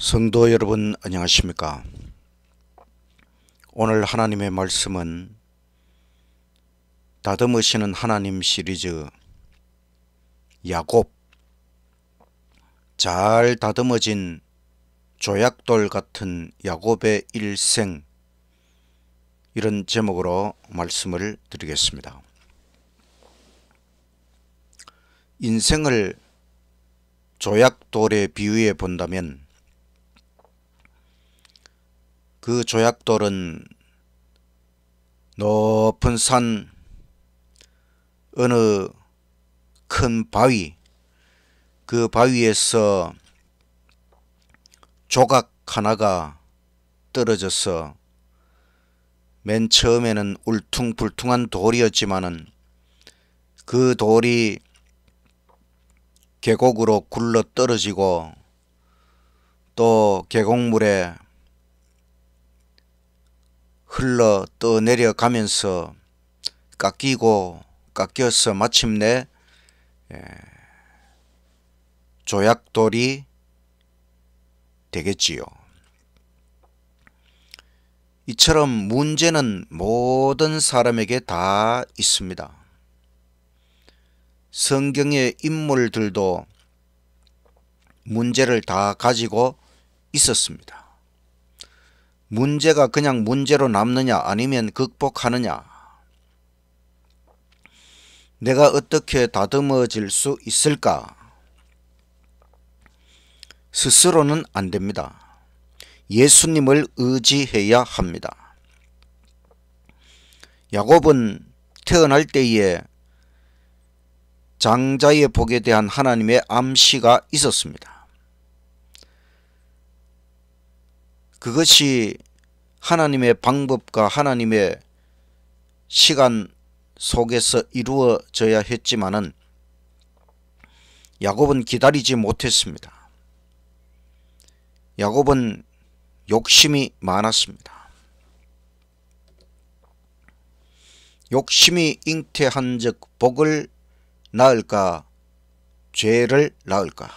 성도 여러분 안녕하십니까? 오늘 하나님의 말씀은 다듬으시는 하나님 시리즈 야곱, 잘 다듬어진 조약돌 같은 야곱의 일생, 이런 제목으로 말씀을 드리겠습니다. 인생을 조약돌에 비유해 본다면 그 조약돌은 높은 산, 어느 큰 바위, 그 바위에서 조각 하나가 떨어져서 맨 처음에는 울퉁불퉁한 돌이었지만은 그 돌이 계곡으로 굴러 떨어지고 또 계곡물에 흘러 떠내려가면서 깎여서 마침내 조약돌이 되겠지요. 이처럼 문제는 모든 사람에게 다 있습니다. 성경의 인물들도 문제를 다 가지고 있었습니다. 문제가 그냥 문제로 남느냐 아니면 극복하느냐, 내가 어떻게 다듬어질 수 있을까? 스스로는 안 됩니다. 예수님을 의지해야 합니다. 야곱은 태어날 때에 장자의 복에 대한 하나님의 암시가 있었습니다. 그것이 하나님의 방법과 하나님의 시간 속에서 이루어져야 했지만은 야곱은 기다리지 못했습니다. 야곱은 욕심이 많았습니다. 욕심이 잉태한즉 복을 낳을까 죄를 낳을까?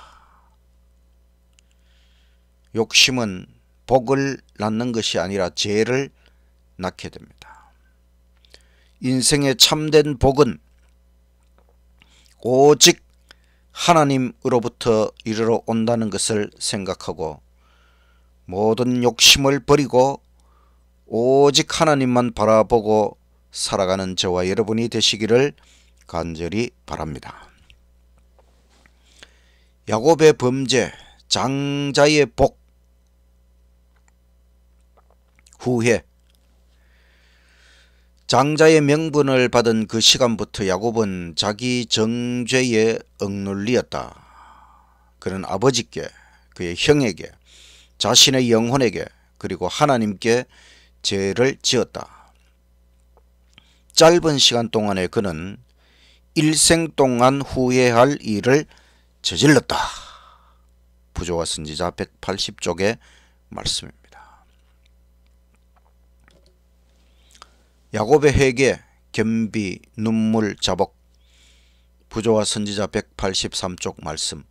욕심은 복을 낳는 것이 아니라 죄를 낳게 됩니다. 인생의 참된 복은 오직 하나님으로부터 이르러 온다는 것을 생각하고 모든 욕심을 버리고 오직 하나님만 바라보고 살아가는 저와 여러분이 되시기를 간절히 바랍니다. 야곱의 범죄, 장자의 복 후에 장자의 명분을 받은 그 시간부터 야곱은 자기 정죄에 억눌리었다. 그는 아버지께, 그의 형에게, 자신의 영혼에게, 그리고 하나님께 죄를 지었다. 짧은 시간 동안에 그는 일생 동안 후회할 일을 저질렀다. 부조와 선지자 180쪽의 말씀입니다. 야곱의 회개, 겸비, 눈물, 자복, 부조와 선지자 183쪽 말씀.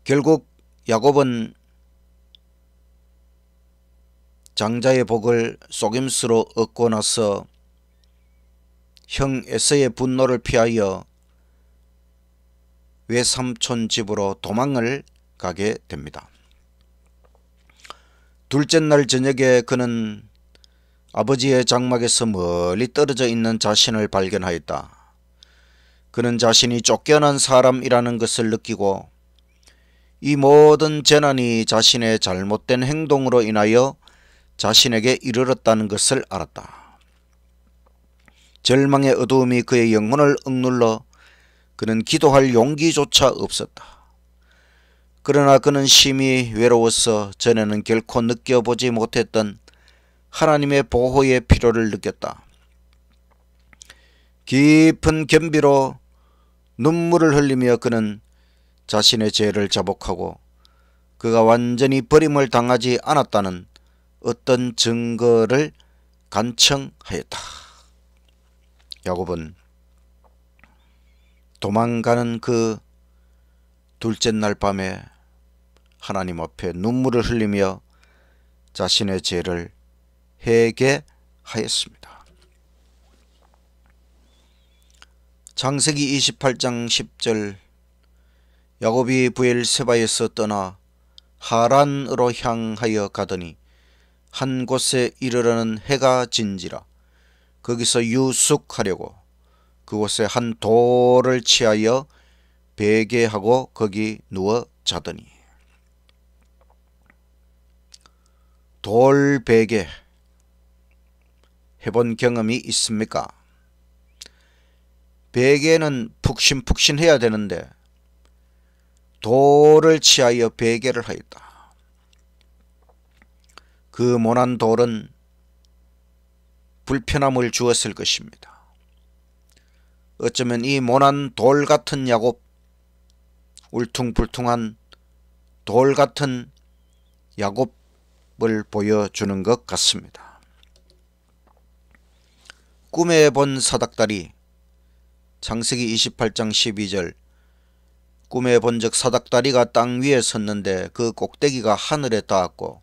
결국 야곱은 장자의 복을 속임수로 얻고 나서 형 에서의 분노를 피하여 외삼촌 집으로 도망을 가게 됩니다. 둘째 날 저녁에 그는 아버지의 장막에서 멀리 떨어져 있는 자신을 발견하였다. 그는 자신이 쫓겨난 사람이라는 것을 느끼고 이 모든 재난이 자신의 잘못된 행동으로 인하여 자신에게 이르렀다는 것을 알았다. 절망의 어두움이 그의 영혼을 억눌러 그는 기도할 용기조차 없었다. 그러나 그는 심히 외로워서 전에는 결코 느껴보지 못했던 하나님의 보호의 필요를 느꼈다. 깊은 겸비로 눈물을 흘리며 그는 자신의 죄를 자복하고 그가 완전히 버림을 당하지 않았다는 어떤 증거를 간청하였다. 야곱은 도망가는 그 둘째 날 밤에 하나님 앞에 눈물을 흘리며 자신의 죄를 회개하였습니다. 창세기 28장 10절 야곱이 브엘세바에서 떠나 하란으로 향하여 가더니 한 곳에 이르러는 해가 진지라. 거기서 유숙하려고 그곳에 한 돌을 취하여 베개하고 거기 누워 자더니. 돌 베개 해본 경험이 있습니까? 베개는 푹신푹신해야 되는데 돌을 취하여 베개를 하였다. 그 모난 돌은 불편함을 주었을 것입니다. 어쩌면 이 모난 돌 같은 야곱, 울퉁불퉁한 돌 같은 야곱을 보여주는 것 같습니다. 꿈에 본 사닥다리, 창세기 28장 12절 꿈에 본즉 사닥다리가 땅 위에 섰는데 그 꼭대기가 하늘에 닿았고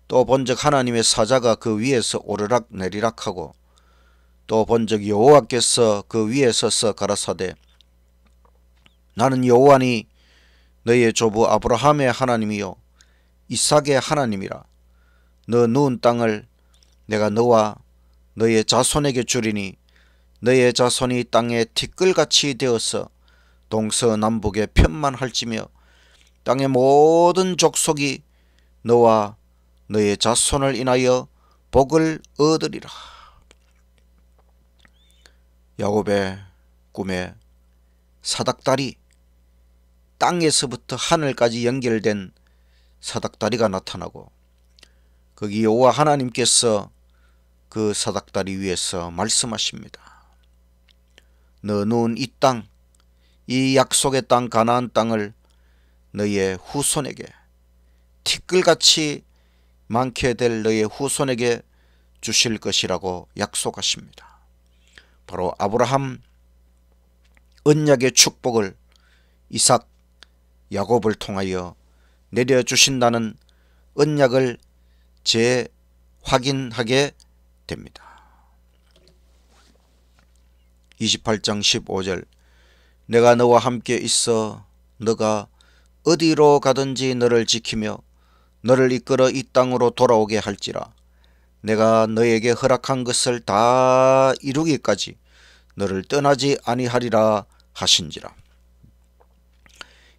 또 본즉 하나님의 사자가 그 위에서 오르락 내리락하고 또 본즉 여호와께서 그 위에 서서 가라사대 나는 여호와니 너의 조부 아브라함의 하나님이요 이삭의 하나님이라. 너 누운 땅을 내가 너와 너의 자손에게 주리니 너의 자손이 땅에 티끌같이 되어서 동서남북에 편만할지며 땅의 모든 족속이 너와 너의 자손을 인하여 복을 얻으리라. 야곱의 꿈에 사닥다리, 땅에서부터 하늘까지 연결된 사닥다리가 나타나고 거기 여호와 하나님께서 그 사닥다리 위에서 말씀하십니다. 너 누운 이 땅, 이 약속의 땅 가나안 땅을 너의 후손에게 티끌같이 많게 될 너의 후손에게 주실 것이라고 약속하십니다. 바로 아브라함 언약의 축복을 이삭, 야곱을 통하여 내려주신다는 언약을 재확인하게 됩니다. 28장 15절 내가 너와 함께 있어 너가 어디로 가든지 너를 지키며 너를 이끌어 이 땅으로 돌아오게 할지라. 내가 너에게 허락한 것을 다 이루기까지 너를 떠나지 아니하리라 하신지라.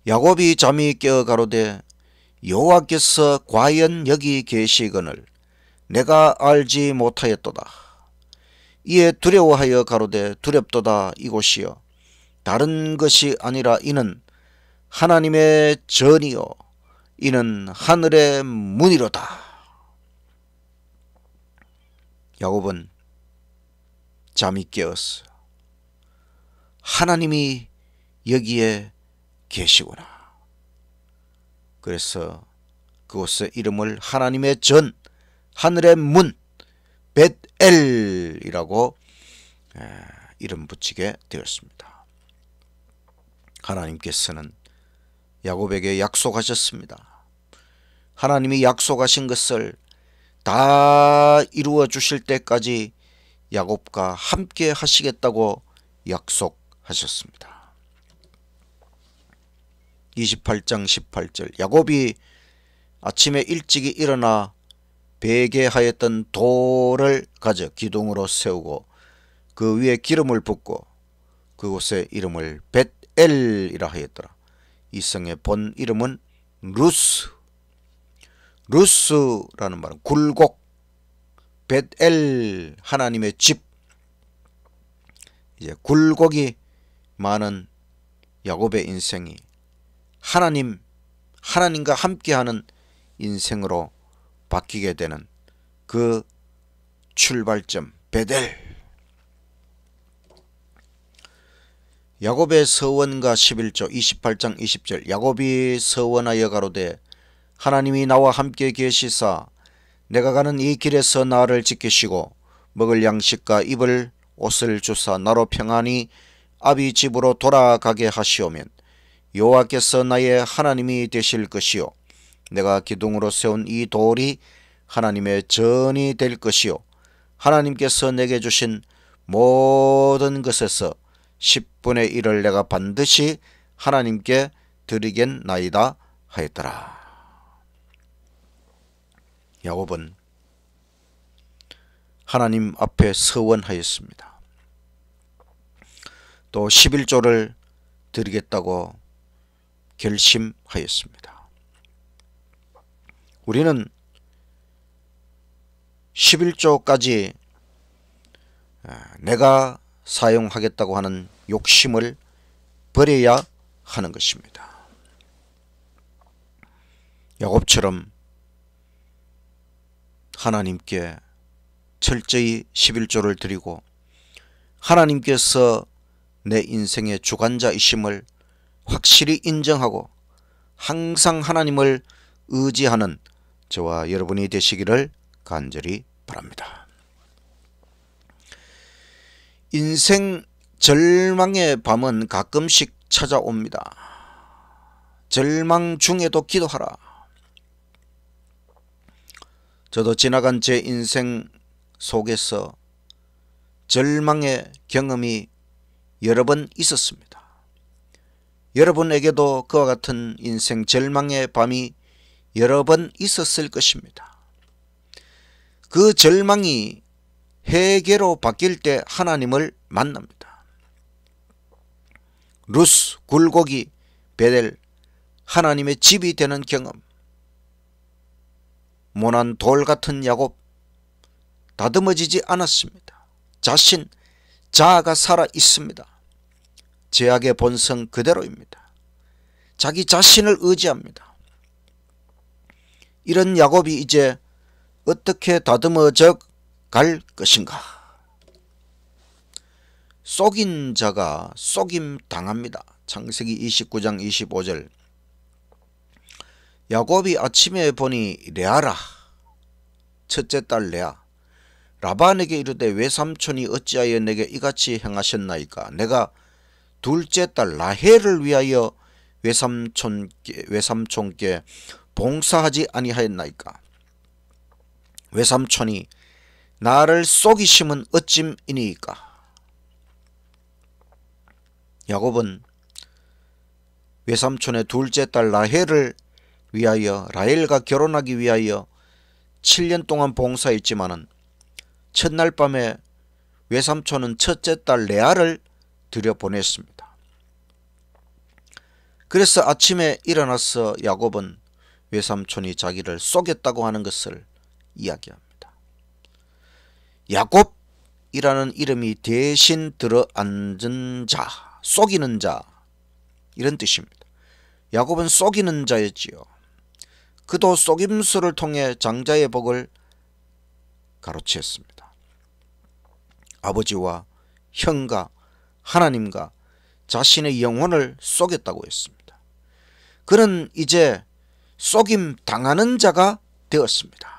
야곱이 잠이 깨어 가로되 여호와께서 과연 여기 계시거늘 내가 알지 못하였도다. 이에 두려워하여 가로되 두렵도다. 이곳이여 다른 것이 아니라 이는 하나님의 전이요 이는 하늘의 문이로다. 야곱은 잠이 깨었어. 하나님이 여기에 계시구나. 그래서 그곳의 이름을 하나님의 전, 하늘의 문, 벳엘이라고 이름 붙이게 되었습니다. 하나님께서는 야곱에게 약속하셨습니다. 하나님이 약속하신 것을 다 이루어 주실 때까지 야곱과 함께 하시겠다고 약속하셨습니다. 28장 18절 야곱이 아침에 일찍이 일어나 베개하였던 돌을 가져 기둥으로 세우고 그 위에 기름을 붓고 그곳의 이름을 벳엘이라 하였더라. 이 성의 본 이름은 루스. 루스라는 말은 굴곡, 벳엘 하나님의 집. 이제 굴곡이 많은 야곱의 인생이 하나님과 함께하는 인생으로 바뀌게 되는 그 출발점 벳엘. 야곱의 서원과 11조 28장 20절 야곱이 서원하여 가로되 하나님이 나와 함께 계시사 내가 가는 이 길에서 나를 지키시고 먹을 양식과 입을 옷을 주사 나로 평안히 아비 집으로 돌아가게 하시오면 여호와께서 나의 하나님이 되실 것이요 내가 기둥으로 세운 이 돌이 하나님의 전이 될 것이요 하나님께서 내게 주신 모든 것에서 10분의 1을 내가 반드시 하나님께 드리겠나이다 하였더라. 야곱은 하나님 앞에 서원하였습니다. 또 11조를 드리겠다고 결심하였습니다. 우리는 11조까지 내가 사용하겠다고 하는 욕심을 버려야 하는 것입니다. 야곱처럼 하나님께 철저히 11조를 드리고 하나님께서 내 인생의 주관자이심을 확실히 인정하고 항상 하나님을 의지하는 저와 여러분이 되시기를 간절히 바랍니다. 인생 절망의 밤은 가끔씩 찾아옵니다. 절망 중에도 기도하라. 저도 지나간 제 인생 속에서 절망의 경험이 여러 번 있었습니다. 여러분에게도 그와 같은 인생 절망의 밤이 여러 번 있었을 것입니다. 그 절망이 회개로 바뀔 때 하나님을 만납니다. 루스, 굴곡이 베델, 하나님의 집이 되는 경험. 모난 돌 같은 야곱, 다듬어지지 않았습니다. 자신, 자아가 살아 있습니다. 죄악의 본성 그대로입니다. 자기 자신을 의지합니다. 이런 야곱이 이제 어떻게 다듬어져 갈 것인가? 속인 자가 속임 당합니다. 창세기 29장 25절. 야곱이 아침에 보니 레아라, 첫째 딸 레아, 라반에게 이르되 외삼촌이 어찌하여 내게 이같이 행하셨나이까? 내가 둘째 딸 라헬을 위하여 외삼촌께 봉사하지 아니하였나이까? 외삼촌이 나를 속이심은 어찜이니까? 야곱은 외삼촌의 둘째 딸 라헬을 위하여, 라헬과 결혼하기 위하여 7년 동안 봉사했지만은 첫날 밤에 외삼촌은 첫째 딸 레아를 들여보냈습니다. 그래서 아침에 일어나서 야곱은 외삼촌이 자기를 속였다고 하는 것을 이야기합니다. 야곱이라는 이름이 대신 들어앉은 자, 속이는 자, 이런 뜻입니다. 야곱은 속이는 자였지요. 그도 속임수를 통해 장자의 복을 가로채었습니다. 아버지와 형과 하나님과 자신의 영혼을 속였다고 했습니다. 그는 이제 속임 당하는 자가 되었습니다.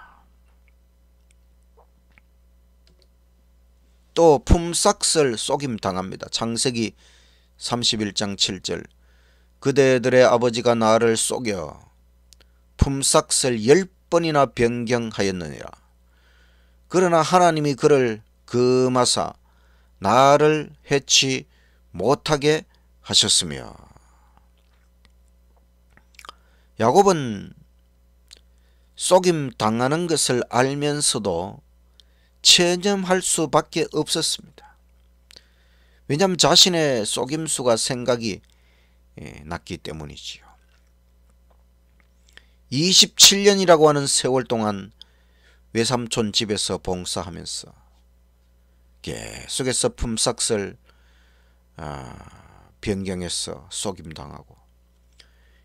또 품삯을 속임 당합니다. 창세기 31장 7절. 그대들의 아버지가 나를 속여 품삯을 10번이나 변경하였느니라. 그러나 하나님이 그를 금하사 나를 해치 못하게 하셨으며. 야곱은 속임 당하는 것을 알면서도 체념할 수밖에 없었습니다. 왜냐하면 자신의 속임수가 생각이 났기 때문이지요. 27년이라고 하는 세월 동안 외삼촌 집에서 봉사하면서 계속해서 품삯을 변경해서 속임당하고,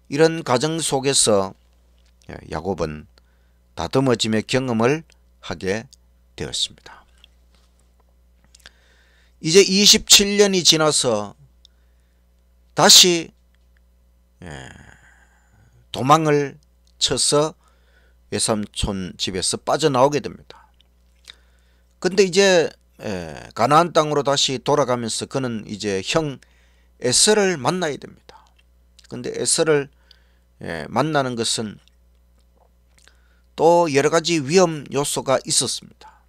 이런 과정 속에서 야곱은 다듬어짐의 경험을 하게 되었습니다. 이제 27년이 지나서 다시 도망을 쳐서 외삼촌 집에서 빠져나오게 됩니다. 근데 이제 가나안 땅으로 다시 돌아가면서 그는 이제 형 에서를 만나야 됩니다. 근데 에서를 만나는 것은 또 여러 가지 위험 요소가 있었습니다.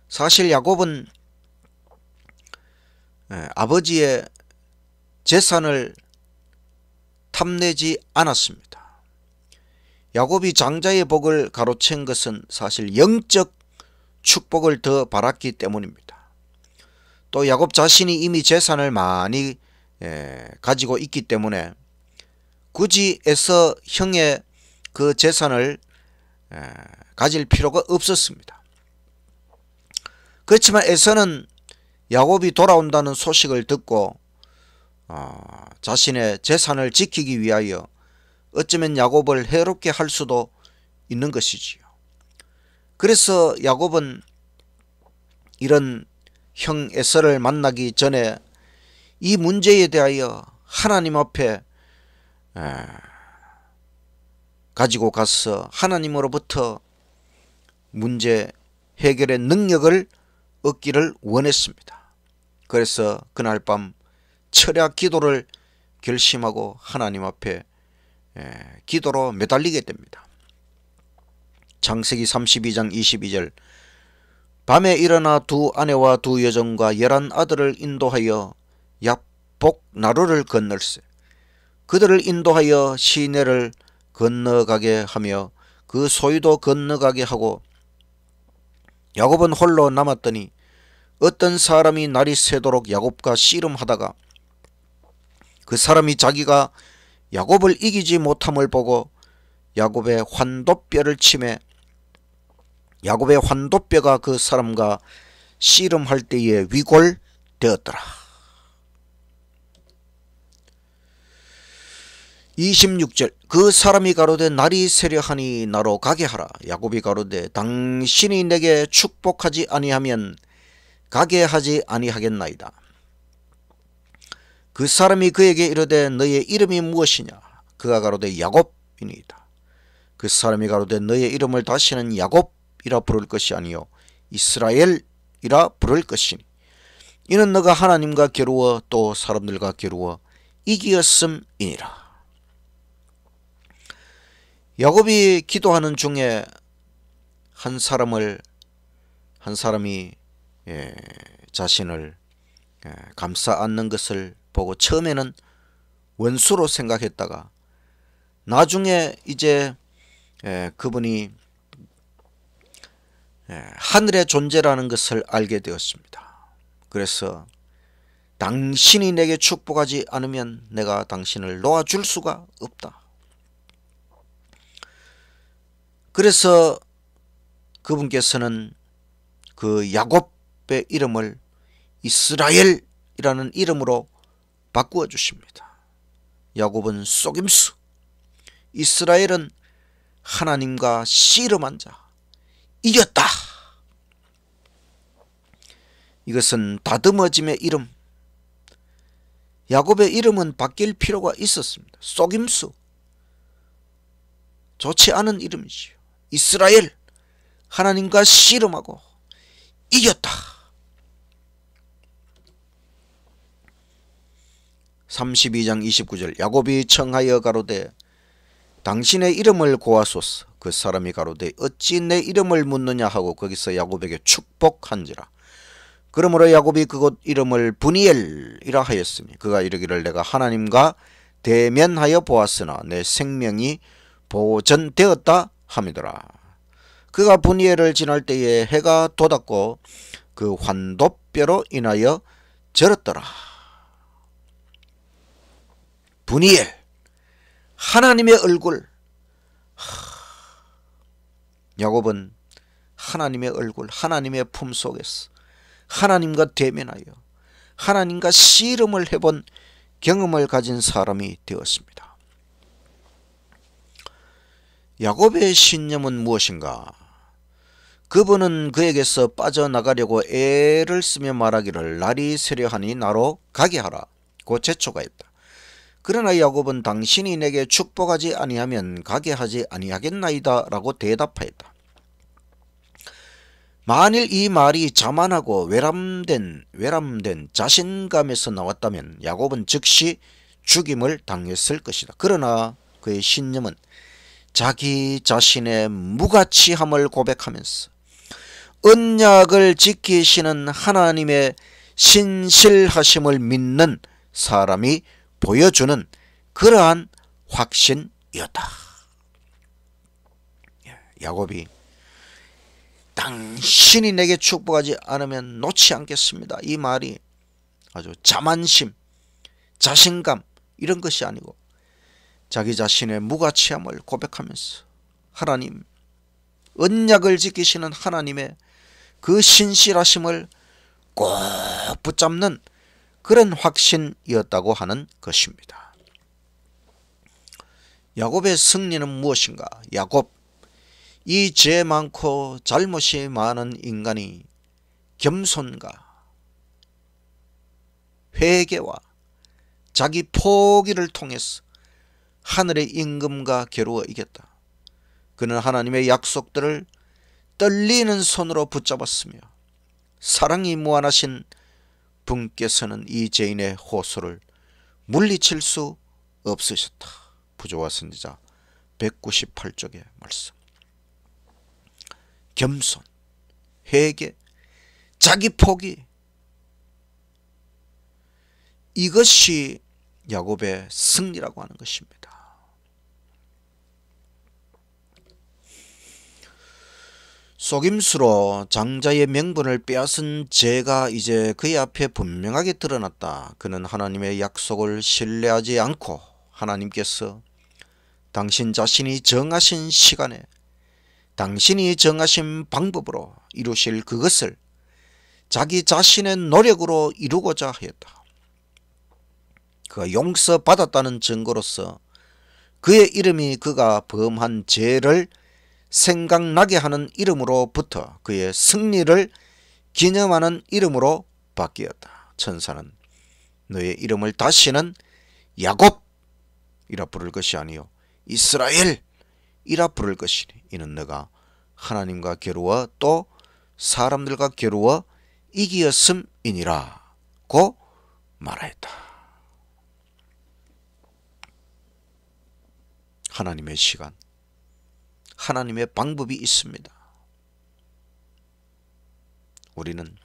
사실 야곱은 아버지의 재산을 탐내지 않았습니다. 야곱이 장자의 복을 가로챈 것은 사실 영적 축복을 더 바랐기 때문입니다. 또 야곱 자신이 이미 재산을 많이 가지고 있기 때문에 굳이 에서 형의 그 재산을 가질 필요가 없었습니다. 그렇지만 에서는 야곱이 돌아온다는 소식을 듣고 자신의 재산을 지키기 위하여 어쩌면 야곱을 해롭게 할 수도 있는 것이지요. 그래서 야곱은 이런 형 에서를 만나기 전에 이 문제에 대하여 하나님 앞에 가지고 가서 하나님으로부터 문제 해결의 능력을 얻기를 원했습니다. 그래서 그날 밤 철야 기도를 결심하고 하나님 앞에 기도로 매달리게 됩니다. 창세기 32장 22절 밤에 일어나 두 아내와 두 여종과 11 아들을 인도하여 야복 나루를 건널세. 그들을 인도하여 시내를 건너가게 하며 그 소유도 건너가게 하고 야곱은 홀로 남았더니 어떤 사람이 날이 새도록 야곱과 씨름하다가 그 사람이 자기가 야곱을 이기지 못함을 보고 야곱의 환도뼈를 치매 야곱의 환도뼈가 그 사람과 씨름할 때에 위골되었더라. 26절 그 사람이 가로되 날이 새려하니 나로 가게 하라. 야곱이 가로되 당신이 내게 축복하지 아니하면 가게 하지 아니하겠나이다. 그 사람이 그에게 이르되 너의 이름이 무엇이냐. 그가 가로되 야곱이니이다. 그 사람이 가로되 너의 이름을 다시는 야곱이라 부를 것이 아니요 이스라엘이라 부를 것이니 이는 너가 하나님과 겨루어 또 사람들과 겨루어 이기었음이니라. 야곱이 기도하는 중에 한 사람이 자신을 감싸 안는 것을 보고 처음에는 원수로 생각했다가 나중에 이제 그분이 하늘의 존재라는 것을 알게 되었습니다. 그래서 당신이 내게 축복하지 않으면 내가 당신을 놓아줄 수가 없다. 그래서 그분께서는 그 야곱의 이름을 이스라엘이라는 이름으로 바꾸어 주십니다. 야곱은 속임수, 이스라엘은 하나님과 씨름한 자, 이겼다. 이것은 다듬어짐의 이름. 야곱의 이름은 바뀔 필요가 있었습니다. 속임수, 좋지 않은 이름이지요. 이스라엘, 하나님과 씨름하고 이겼다. 32장 29절 야곱이 청하여 가로되 당신의 이름을 고하소서. 그 사람이 가로되 어찌 내 이름을 묻느냐 하고 거기서 야곱에게 축복한지라. 그러므로 야곱이 그곳 이름을 브니엘이라 하였으니 그가 이르기를 내가 하나님과 대면하여 보았으나 내 생명이 보전되었다 함이더라. 그가 브니엘을 지날 때에 해가 돋았고 그 환도뼈로 인하여 절었더라. 브니엘, 하나님의 얼굴. 야곱은 하나님의 얼굴, 하나님의 품속에서 하나님과 대면하여 하나님과 씨름을 해본 경험을 가진 사람이 되었습니다. 야곱의 신념은 무엇인가? 그분은 그에게서 빠져나가려고 애를 쓰며 말하기를 날이 새려하니 나로 가게 하라 고 재촉하였다. 그러나 야곱은 당신이 내게 축복하지 아니하면 가게 하지 아니하겠나이다 라고 대답하였다. 만일 이 말이 자만하고 외람된 자신감에서 나왔다면 야곱은 즉시 죽임을 당했을 것이다. 그러나 그의 신념은 자기 자신의 무가치함을 고백하면서 언약을 지키시는 하나님의 신실하심을 믿는 사람이 보여주는 그러한 확신이었다. 야곱이 당신이 내게 축복하지 않으면 놓지 않겠습니다. 이 말이 아주 자만심, 자신감 이런 것이 아니고 자기 자신의 무가치함을 고백하면서 하나님, 언약을 지키시는 하나님의 그 신실하심을 꼭 붙잡는 그런 확신이었다고 하는 것입니다. 야곱의 승리는 무엇인가? 야곱, 이 죄 많고 잘못이 많은 인간이 겸손과 회개와 자기 포기를 통해서 하늘의 임금과 겨루어 이겼다. 그는 하나님의 약속들을 떨리는 손으로 붙잡았으며 사랑이 무한하신 분께서는 이 죄인의 호소를 물리칠 수 없으셨다. 부조와 선지자 198쪽의 말씀. 겸손, 회개, 자기 포기, 이것이 야곱의 승리라고 하는 것입니다. 속임수로 장자의 명분을 빼앗은 죄가 이제 그의 앞에 분명하게 드러났다. 그는 하나님의 약속을 신뢰하지 않고 하나님께서 당신 자신이 정하신 시간에 당신이 정하신 방법으로 이루실 그것을 자기 자신의 노력으로 이루고자 하였다. 그가 용서받았다는 증거로서 그의 이름이 그가 범한 죄를 생각나게 하는 이름으로부터 그의 승리를 기념하는 이름으로 바뀌었다. 천사는 너의 이름을 다시는 야곱이라 부를 것이 아니요 이스라엘이라 부를 것이니 이는 너가 하나님과 겨루어 또 사람들과 겨루어 이기었음이니라고 말하였다. 하나님의 시간, 하나님의 방법이 있습니다. 우리는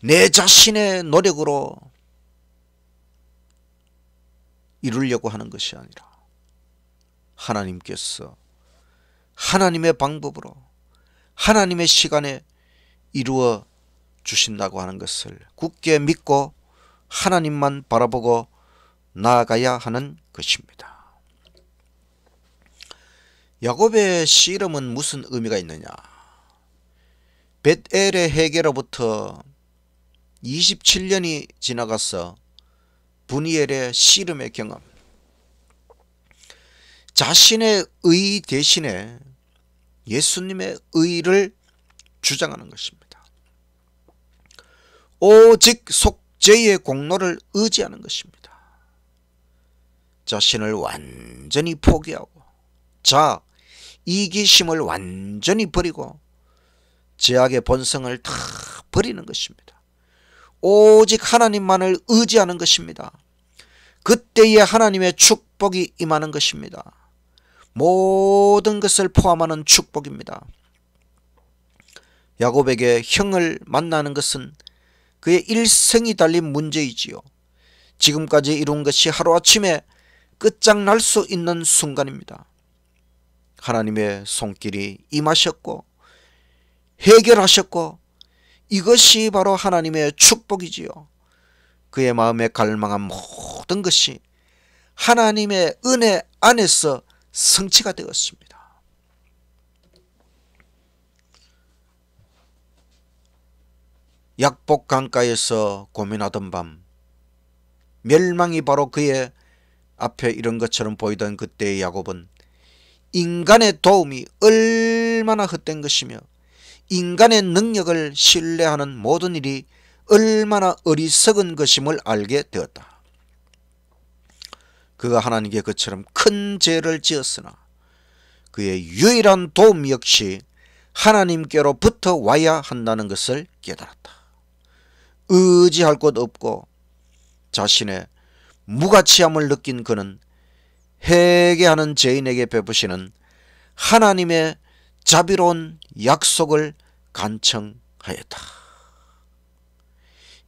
내 자신의 노력으로 이루려고 하는 것이 아니라 하나님께서 하나님의 방법으로 하나님의 시간에 이루어 주신다고 하는 것을 굳게 믿고 하나님만 바라보고 나아가야 하는 것입니다. 야곱의 씨름은 무슨 의미가 있느냐? 벳엘의 해계로부터 27년이 지나가서 분이엘의 씨름의 경험, 자신의 의 대신에 예수님의 의를 주장하는 것입니다. 오직 속죄의 공로를 의지하는 것입니다. 자신을 완전히 포기하고 자, 이기심을 완전히 버리고 죄악의 본성을 다 버리는 것입니다. 오직 하나님만을 의지하는 것입니다. 그때에 하나님의 축복이 임하는 것입니다. 모든 것을 포함하는 축복입니다. 야곱에게 형을 만나는 것은 그의 일생이 달린 문제이지요. 지금까지 이룬 것이 하루아침에 끝장날 수 있는 순간입니다. 하나님의 손길이 임하셨고 해결하셨고 이것이 바로 하나님의 축복이지요. 그의 마음에 갈망한 모든 것이 하나님의 은혜 안에서 성취가 되었습니다. 약복 강가에서 고민하던 밤, 멸망이 바로 그의 앞에 이런 것처럼 보이던 그때의 야곱은 인간의 도움이 얼마나 헛된 것이며 인간의 능력을 신뢰하는 모든 일이 얼마나 어리석은 것임을 알게 되었다. 그가 하나님께 그처럼 큰 죄를 지었으나 그의 유일한 도움 역시 하나님께로부터 와야 한다는 것을 깨달았다. 의지할 곳 없고 자신의 무가치함을 느낀 그는 회개하는 죄인에게 베푸시는 하나님의 자비로운 약속을 간청하였다.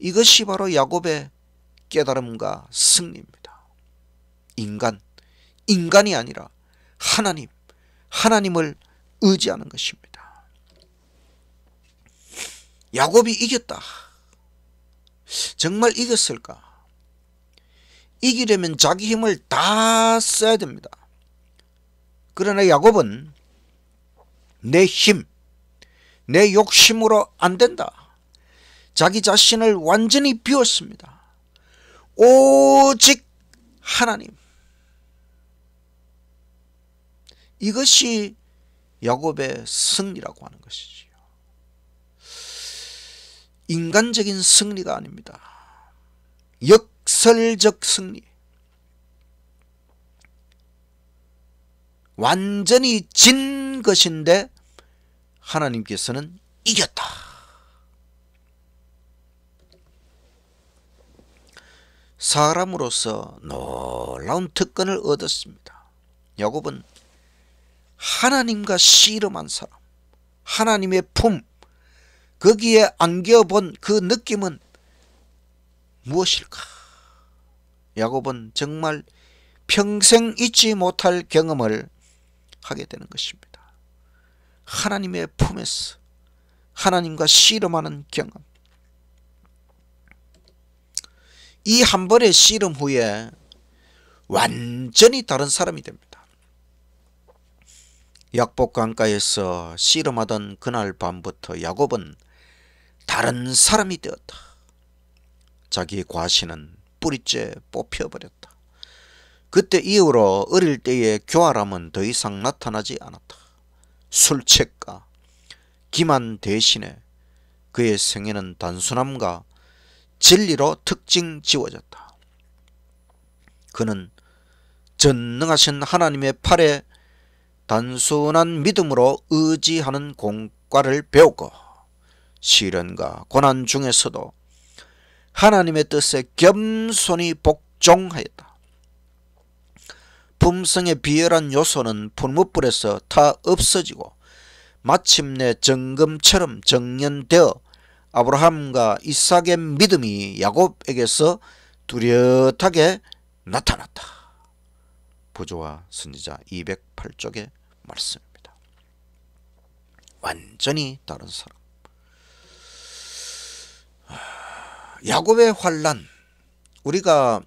이것이 바로 야곱의 깨달음과 승리입니다. 인간이 아니라 하나님을 의지하는 것입니다. 야곱이 이겼다. 정말 이겼을까? 이기려면 자기 힘을 다 써야 됩니다. 그러나 야곱은 내 힘, 내 욕심으로 안 된다. 자기 자신을 완전히 비웠습니다. 오직 하나님. 이것이 야곱의 승리라고 하는 것이지요. 인간적인 승리가 아닙니다. 역설적 승리. 완전히 진 것인데 하나님께서는 이겼다. 사람으로서 놀라운 특권을 얻었습니다. 야곱은 하나님과 씨름한 사람, 하나님의 품, 거기에 안겨본 그 느낌은 무엇일까? 야곱은 정말 평생 잊지 못할 경험을 하게 되는 것입니다. 하나님의 품에서 하나님과 씨름하는 경험. 이 한 번의 씨름 후에 완전히 다른 사람이 됩니다. 약복 강가에서 씨름하던 그날 밤부터 야곱은 다른 사람이 되었다. 자기의 과신은 뿌리째 뽑혀버렸다. 그때 이후로 어릴 때의 교활함은 더 이상 나타나지 않았다. 술책과 기만 대신에 그의 생애는 단순함과 진리로 특징 지워졌다. 그는 전능하신 하나님의 팔에 단순한 믿음으로 의지하는 공과를 배우고 시련과 고난 중에서도 하나님의 뜻에 겸손히 복종하였다. 품성의 비열한 요소는 풀무불에서 다 없어지고 마침내 정금처럼 정연되어 아브라함과 이삭의 믿음이 야곱에게서 뚜렷하게 나타났다. 부조와 선지자 208쪽의 말씀입니다. 완전히 다른 사람. 야곱의 환난, 우리가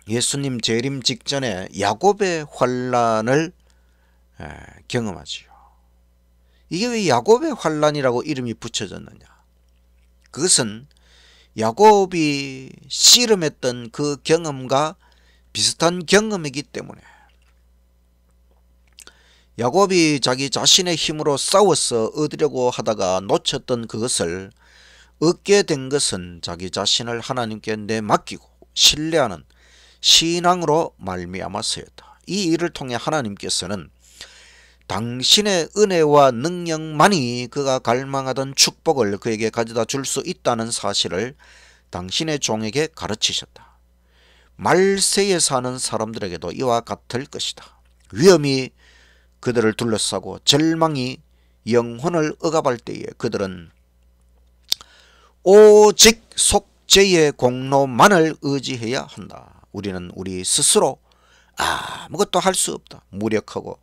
예수님 재림 직전에 야곱의 환난을 경험하지요. 이게 왜 야곱의 환난이라고 이름이 붙여졌느냐? 그것은 야곱이 씨름했던 그 경험과 비슷한 경험이기 때문에, 야곱이 자기 자신의 힘으로 싸워서 얻으려고 하다가 놓쳤던 그것을 얻게 된 것은 자기 자신을 하나님께 내맡기고 신뢰하는 신앙으로 말미암아서였다. 이 일을 통해 하나님께서는 당신의 은혜와 능력만이 그가 갈망하던 축복을 그에게 가져다 줄 수 있다는 사실을 당신의 종에게 가르치셨다. 말세에 사는 사람들에게도 이와 같을 것이다. 위험이 그들을 둘러싸고 절망이 영혼을 억압할 때에 그들은 오직 속죄의 공로만을 의지해야 한다. 우리는 우리 스스로 아무것도 할 수 없다. 무력하고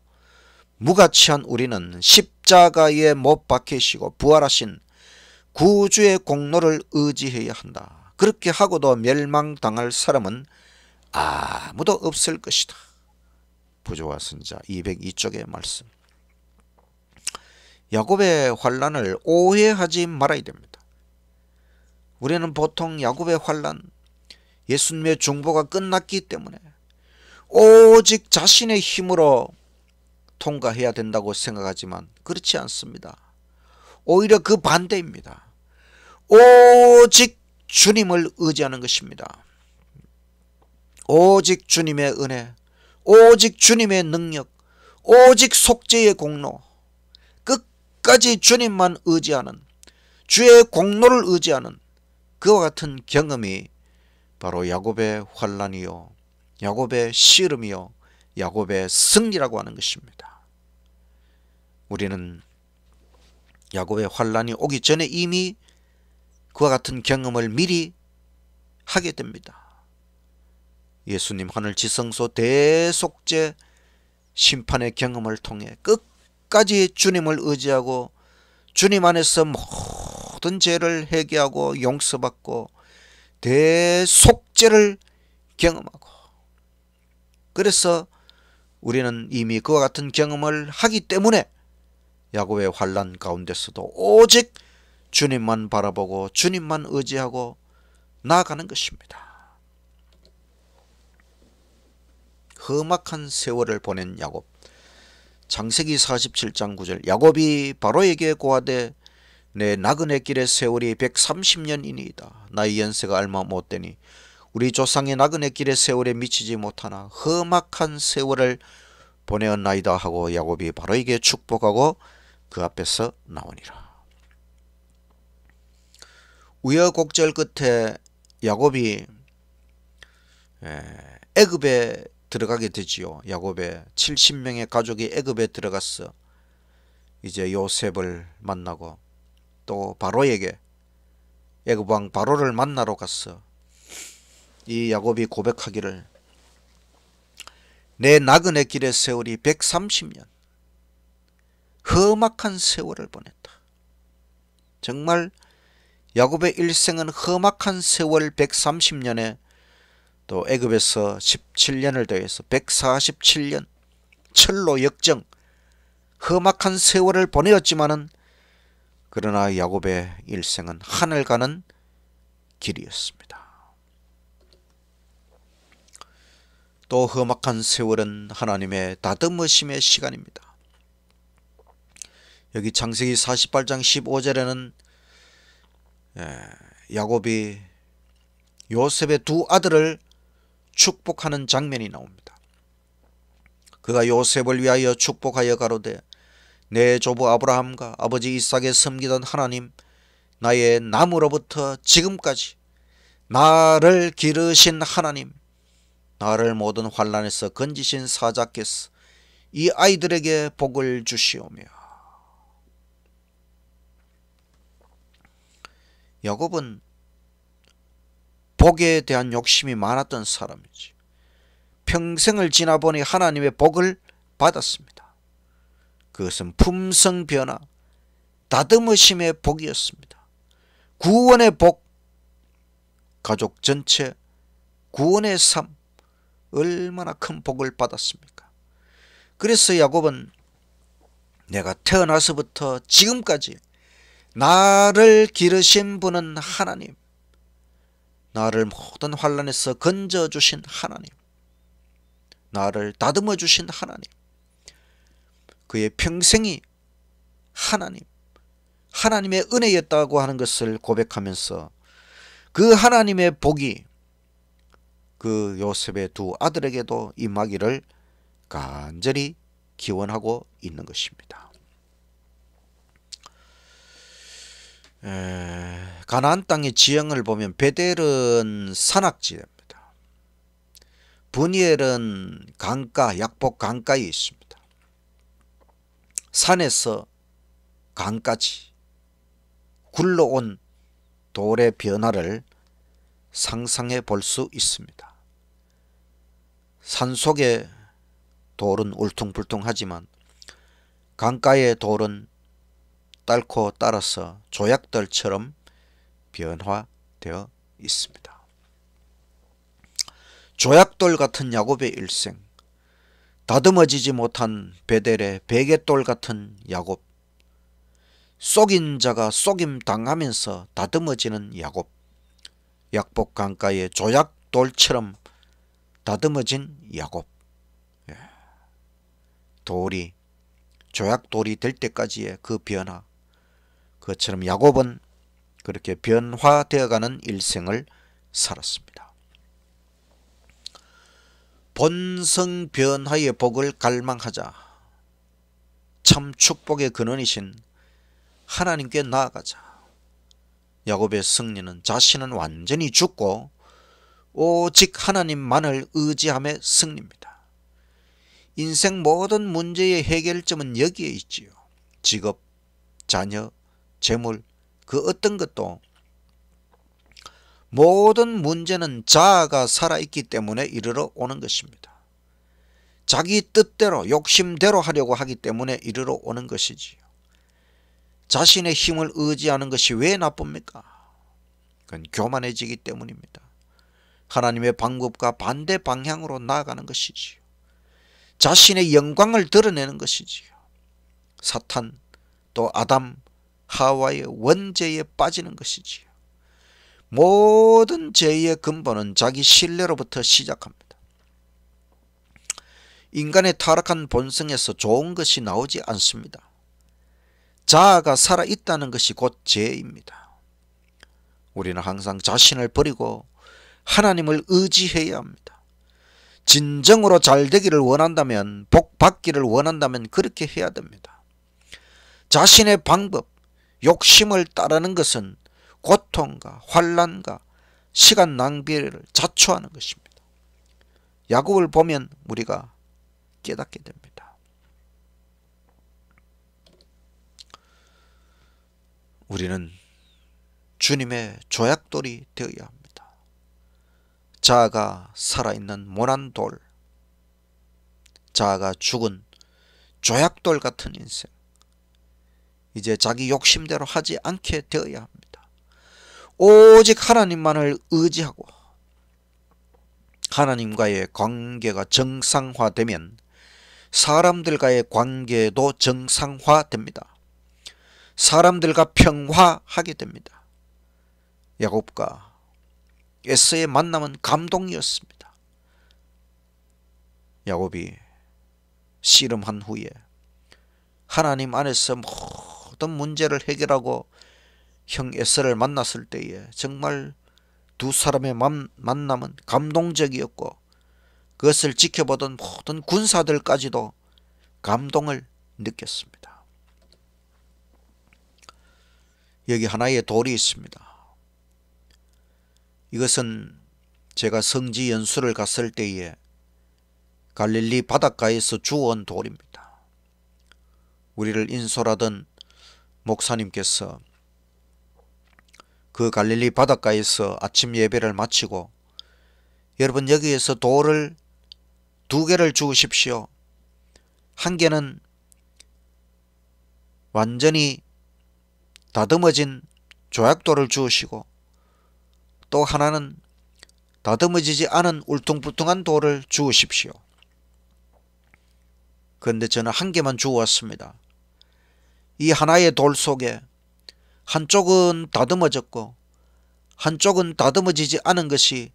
무가치한 우리는 십자가에 못 박히시고 부활하신 구주의 공로를 의지해야 한다. 그렇게 하고도 멸망당할 사람은 아무도 없을 것이다. 부조와 선지자 202쪽의 말씀. 야곱의 환난을 오해하지 말아야 됩니다. 우리는 보통 야곱의 환난, 예수님의 중보가 끝났기 때문에 오직 자신의 힘으로 통과해야 된다고 생각하지만 그렇지 않습니다. 오히려 그 반대입니다. 오직 주님을 의지하는 것입니다. 오직 주님의 은혜, 오직 주님의 능력, 오직 속죄의 공로, 끝까지 주님만 의지하는, 주의 공로를 의지하는 그와 같은 경험이 바로 야곱의 환난이요, 야곱의 씨름이요, 야곱의 승리라고 하는 것입니다. 우리는 야곱의 환난이 오기 전에 이미 그와 같은 경험을 미리 하게 됩니다. 예수님 하늘 지성소 대속죄 심판의 경험을 통해 끝까지 주님을 의지하고 주님 안에서 모든 죄를 회개하고 용서받고 대속죄를 경험하고, 그래서 우리는 이미 그와 같은 경험을 하기 때문에 야곱의 환난 가운데서도 오직 주님만 바라보고 주님만 의지하고 나아가는 것입니다. 험악한 세월을 보낸 야곱. 창세기 47장 9절. 야곱이 바로에게 고하되 내 나그네 길의 세월이 130년이니이다. 나의 연세가 얼마 못되니 우리 조상의 나그네 길의 세월에 미치지 못하나 험악한 세월을 보내었나이다 하고 야곱이 바로에게 축복하고 그 앞에서 나오니라. 우여곡절 끝에 야곱이 애굽에 들어가게 되지요. 야곱의 70명의 가족이 애굽에 들어가서 이제 요셉을 만나고 또 바로에게 애굽 왕 바로를 만나러 갔어. 이 야곱이 고백하기를 내 나그네 길의 세월이 130년, 험악한 세월을 보냈다. 정말 야곱의 일생은 험악한 세월 130년에 또 애굽에서 17년을 더해서 147년 철로 역정 험악한 세월을 보내었지만은, 그러나 야곱의 일생은 하늘 가는 길이었습니다. 또 험악한 세월은 하나님의 다듬으심의 시간입니다. 여기 창세기 48장 15절에는 야곱이 요셉의 두 아들을 축복하는 장면이 나옵니다. 그가 요셉을 위하여 축복하여 가로되 내 조부 아브라함과 아버지 이삭에 섬기던 하나님, 나의 나무로부터 지금까지 나를 기르신 하나님, 나를 모든 환난에서 건지신 사자께서 이 아이들에게 복을 주시오며. 야곱은 복에 대한 욕심이 많았던 사람이지. 평생을 지나보니 하나님의 복을 받았습니다. 그것은 품성변화, 다듬으심의 복이었습니다. 구원의 복, 가족 전체 구원의 삶, 얼마나 큰 복을 받았습니까? 그래서 야곱은 내가 태어나서부터 지금까지 나를 기르신 분은 하나님, 나를 모든 환난에서 건져주신 하나님, 나를 다듬어 주신 하나님, 그의 평생이 하나님, 하나님의 은혜였다고 하는 것을 고백하면서 그 하나님의 복이 그 요셉의 두 아들에게도 임하기를 간절히 기원하고 있는 것입니다. 가나안 땅의 지형을 보면 베델은 산악지대입니다. 브니엘은 강가, 약복 강가에 있습니다. 산에서 강까지 굴러온 돌의 변화를 상상해 볼 수 있습니다. 산속의 돌은 울퉁불퉁하지만 강가의 돌은 닳고 따라서 조약돌처럼 변화되어 있습니다. 조약돌 같은 야곱의 일생, 다듬어지지 못한 베델의 베갯돌 같은 야곱, 속인 자가 속임 당하면서 다듬어지는 야곱, 약복 강가의 조약돌처럼 다듬어진 야곱. 돌이 조약돌이 될 때까지의 그 변화, 그것처럼 야곱은 그렇게 변화되어가는 일생을 살았습니다. 본성 변화의 복을 갈망하자. 참 축복의 근원이신 하나님께 나아가자. 야곱의 승리는 자신은 완전히 죽고 오직 하나님만을 의지함의 승리입니다. 인생 모든 문제의 해결점은 여기에 있지요. 직업, 자녀, 재물, 그 어떤 것도 모든 문제는 자아가 살아있기 때문에 이르러 오는 것입니다. 자기 뜻대로 욕심대로 하려고 하기 때문에 이르러 오는 것이지요. 자신의 힘을 의지하는 것이 왜 나쁩니까? 그건 교만해지기 때문입니다. 하나님의 방법과 반대 방향으로 나아가는 것이지요. 자신의 영광을 드러내는 것이지요. 사탄 또 아담 하와의 원죄에 빠지는 것이지요. 모든 죄의 근본은 자기 신뢰로부터 시작합니다. 인간의 타락한 본성에서 좋은 것이 나오지 않습니다. 자아가 살아있다는 것이 곧 죄입니다. 우리는 항상 자신을 버리고 하나님을 의지해야 합니다. 진정으로 잘 되기를 원한다면, 복 받기를 원한다면 그렇게 해야 됩니다. 자신의 방법, 욕심을 따르는 것은 고통과 환난과 시간 낭비를 자초하는 것입니다. 야곱을 보면 우리가 깨닫게 됩니다. 우리는 주님의 조약돌이 되어야 합니다. 자아가 살아있는 모난 돌, 자아가 죽은 조약돌 같은 인생, 이제 자기 욕심대로 하지 않게 되어야 합니다. 오직 하나님만을 의지하고 하나님과의 관계가 정상화되면 사람들과의 관계도 정상화됩니다. 사람들과 평화하게 됩니다. 야곱과 에서의 만남은 감동이었습니다. 야곱이 씨름한 후에 하나님 안에서 모든 문제를 해결하고 형 에서를 만났을 때에 정말 두 사람의 만남은 감동적이었고, 그것을 지켜보던 모든 군사들까지도 감동을 느꼈습니다. 여기 하나의 돌이 있습니다. 이것은 제가 성지 연수를 갔을 때에 갈릴리 바닷가에서 주워온 돌입니다. 우리를 인솔하던 목사님께서 그 갈릴리 바닷가에서 아침 예배를 마치고, 여러분 여기에서 돌을 2개를 주우십시오. 한 개는 완전히 다듬어진 조약돌을 주우시고, 또 하나는 다듬어지지 않은 울퉁불퉁한 돌을 주우십시오. 그런데 저는 한 개만 주웠습니다. 이 하나의 돌 속에 한쪽은 다듬어졌고 한쪽은 다듬어지지 않은 것이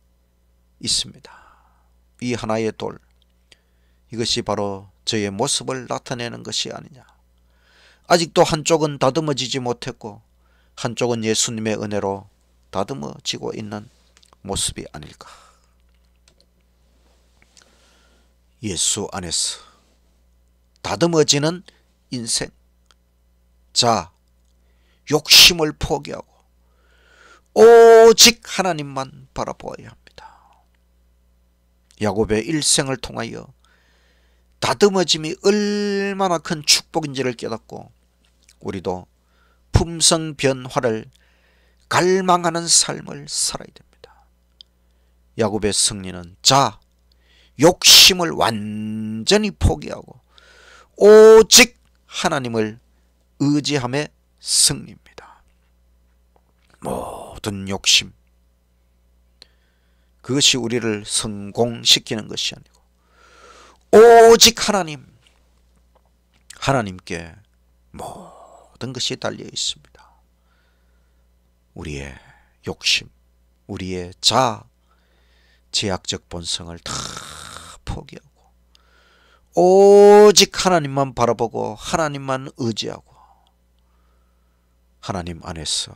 있습니다. 이 하나의 돌, 이것이 바로 저의 모습을 나타내는 것이 아니냐. 아직도 한쪽은 다듬어지지 못했고 한쪽은 예수님의 은혜로 다듬어지고 있는 모습이 아닐까. 예수 안에서 다듬어지는 인생, 자, 욕심을 포기하고 오직 하나님만 바라보아야 합니다. 야곱의 일생을 통하여 다듬어짐이 얼마나 큰 축복인지를 깨닫고 우리도 품성 변화를 갈망하는 삶을 살아야 됩니다. 야곱의 승리는 자, 욕심을 완전히 포기하고 오직 하나님을 의지함의 승리입니다. 모든 욕심, 그것이 우리를 성공시키는 것이 아니고 오직 하나님께 모든 것이 달려 있습니다. 우리의 욕심, 우리의 자아, 제약적 본성을 다 포기하고 오직 하나님만 바라보고 하나님만 의지하고 하나님 안에서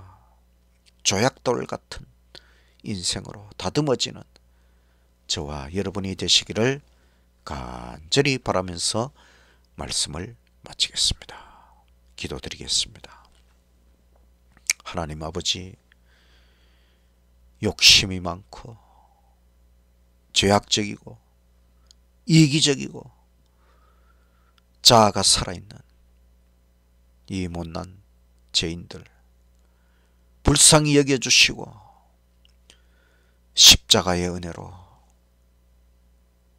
조약돌 같은 인생으로 다듬어지는 저와 여러분이 되시기를 간절히 바라면서 말씀을 마치겠습니다. 기도드리겠습니다. 하나님 아버지, 욕심이 많고 죄악적이고 이기적이고 자아가 살아있는 이 못난 죄인들 불쌍히 여겨주시고 십자가의 은혜로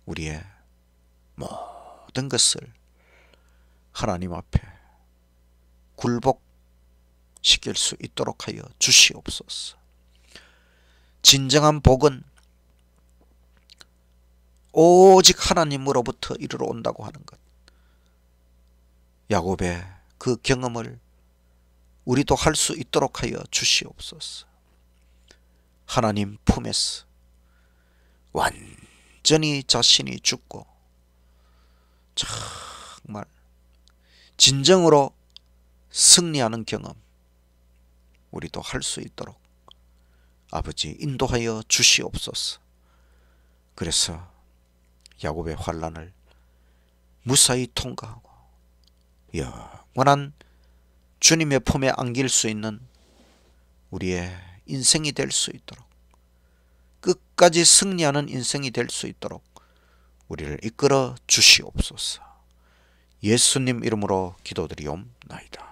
우리의 모든 것을 하나님 앞에 굴복시킬 수 있도록 하여 주시옵소서. 진정한 복은 오직 하나님으로부터 이르러 온다고 하는 것. 야곱의 그 경험을 우리도 할 수 있도록 하여 주시옵소서. 하나님 품에서 완전히 자신이 죽고 정말 진정으로 승리하는 경험 우리도 할 수 있도록 아버지 인도하여 주시옵소서. 그래서 야곱의 환난을 무사히 통과하고 영원한 주님의 품에 안길 수 있는 우리의 인생이 될 수 있도록 끝까지 승리하는 인생이 될 수 있도록 우리를 이끌어 주시옵소서. 예수님 이름으로 기도드리옵나이다.